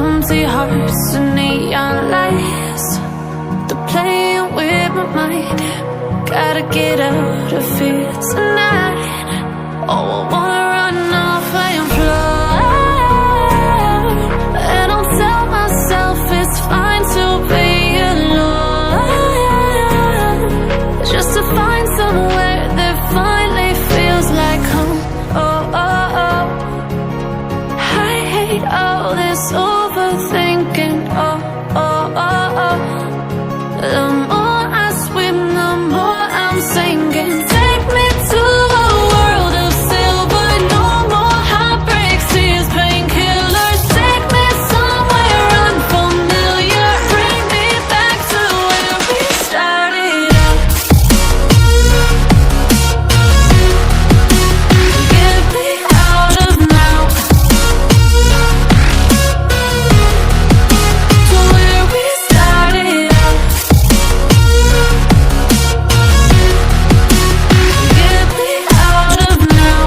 Empty hearts and neon lights, they're playing with my mind. Gotta get out of here tonight. Oh, I wanna run off and fly, and I'll tell myself it's fine to be alone, just to find somewhere that finally feels like home. Oh, oh, oh. I hate all this overthinking. Oh, oh, oh, oh. The more I swim, the more I'm sinking. Take me to a world of silver. No more heartbreaks, tears, painkillers. Take me somewhere unfamiliar. Bring me back to where we started out. Get me out of now, to where we started out. Get me out of now,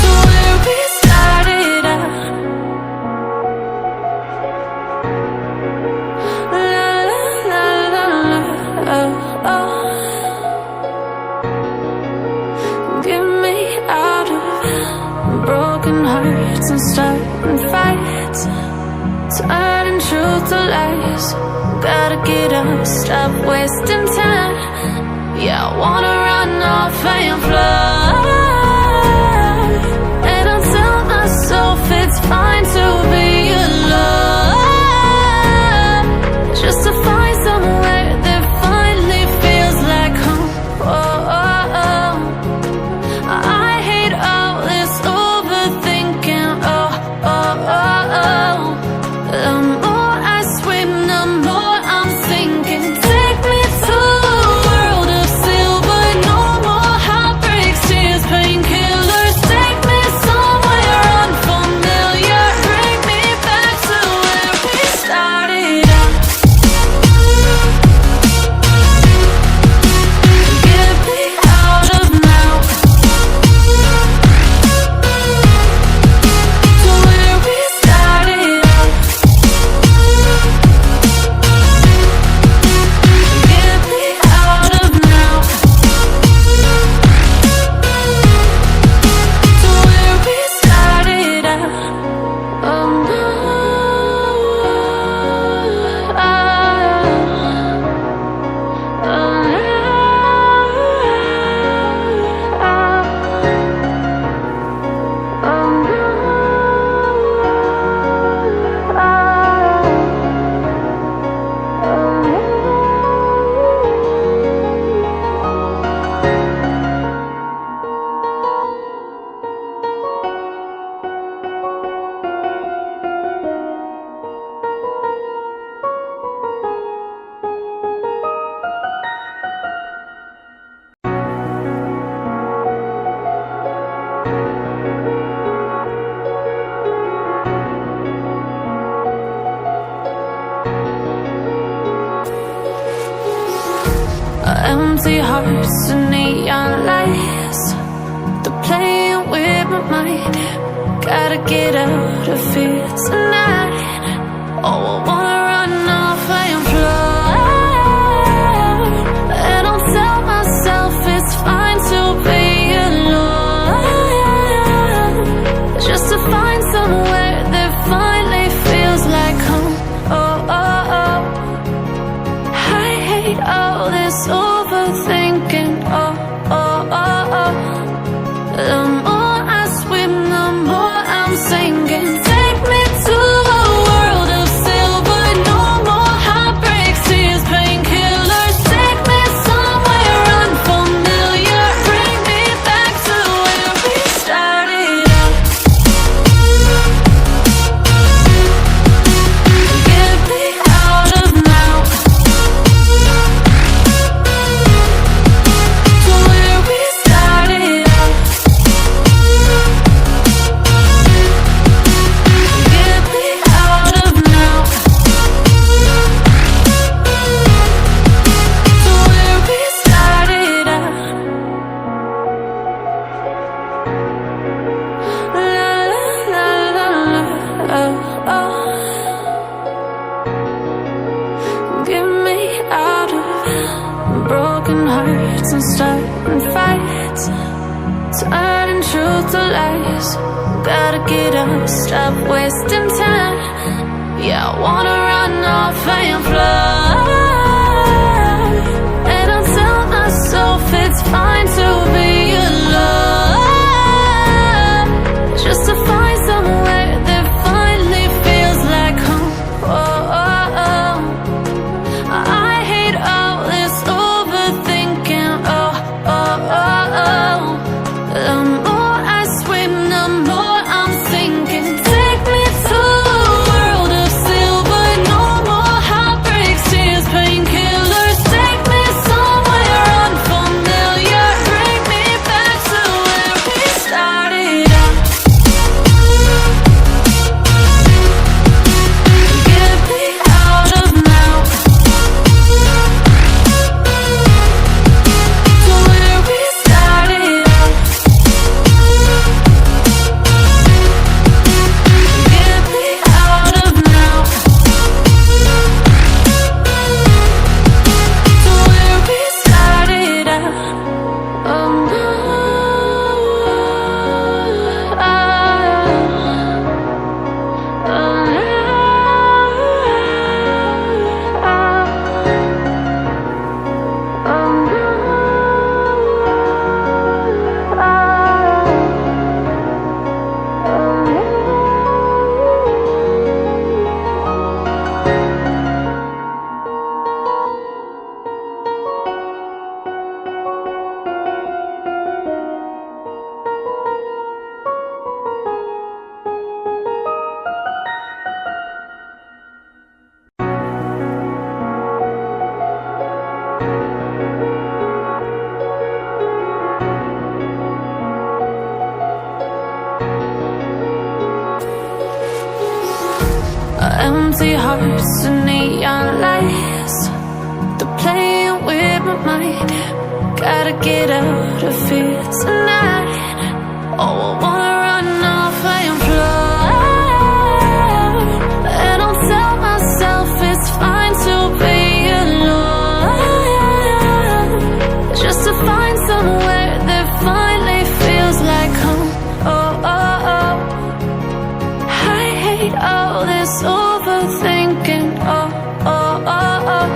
to where we started out. La la la la la, oh, oh. Get me out of broken hearts and starting fights, turning truth to lies. Gotta get up, stop wasting time. Yeah, I wanna run off and fly, and I'll tell myself it's fine to be alone, just to find somewhere that finally feels like home. Oh, oh, oh. I hate all this overthinking. Oh, oh, oh, oh. The more I swim, the more I'm sinking. Take me to a world of silver. No more heartbreaks, tears, painkillers. Take me somewhere unfamiliar. Bring me back to where we started out. Get me out of now, to where we started out. Get me out of now, to where we started out. Oh no, empty hearts and neon lights, they're playing with my mind. Gotta get out of here tonight. Oh, I wanna run off and fly, and I'll tell myself it's fine to be alone, just to find somewhere that finally feels like home. Oh, oh, oh. I hate all this overthinking. Oh, oh, oh, oh. The more I swim, the more I'm sinking. Take me to lies. Gotta get up, stop wasting time. Yeah, I wanna run off and fly. And I'll tell myself it's fine to be alone, just to find somewhere that finally feels like home. Oh, oh, oh. I hate all this overthinking. Oh, oh, oh, oh. The more I swim, the more I'm sinking. Take me to a world of silver. No more heartbreaks, tears, painkillers. Take me somewhere unfamiliar. Bring me back to where we started out. Get me out of now, to where we started out. Get me out of now, to where we started out. Oh no, empty hearts and neon lights, they're playing with my mind. Gotta get out of here tonight. Oh, I wanna run off and fly. And I'll tell myself it's fine to be alone, just to find somewhere that finally feels like home. Oh, oh, oh. I hate all this overthinking. Oh, oh, oh, oh.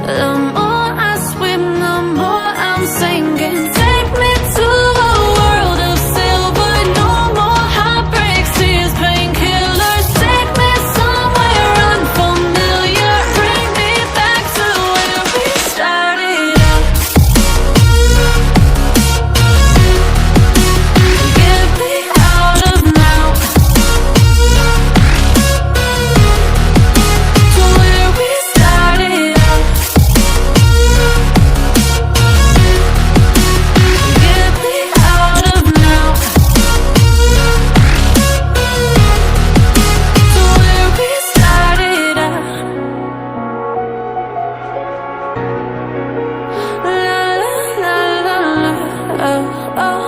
The more I swim, the more I'm sinking. Take me to a world of silver. No more heartbreaks, tears, painkillers. Take me somewhere unfamiliar. Bring me back to where we started out. Get me out of now, to where we started out. Get me out of now, to where we started out. La la la la la, oh, oh.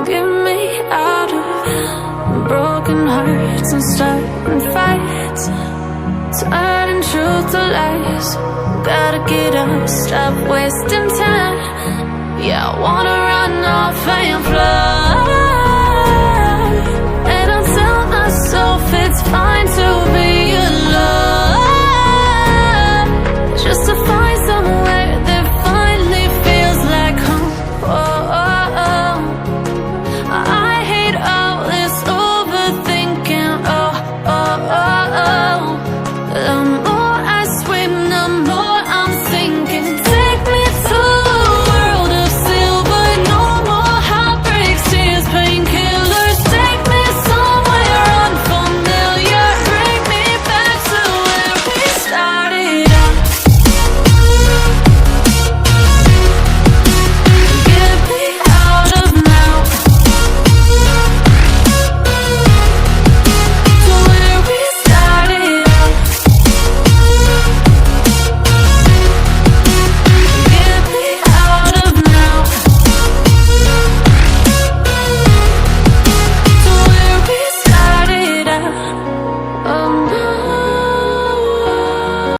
Get me out of broken hearts and starting fights, turning truth to lies. Gotta get up, stop wasting time. Yeah, I wanna run off and fly.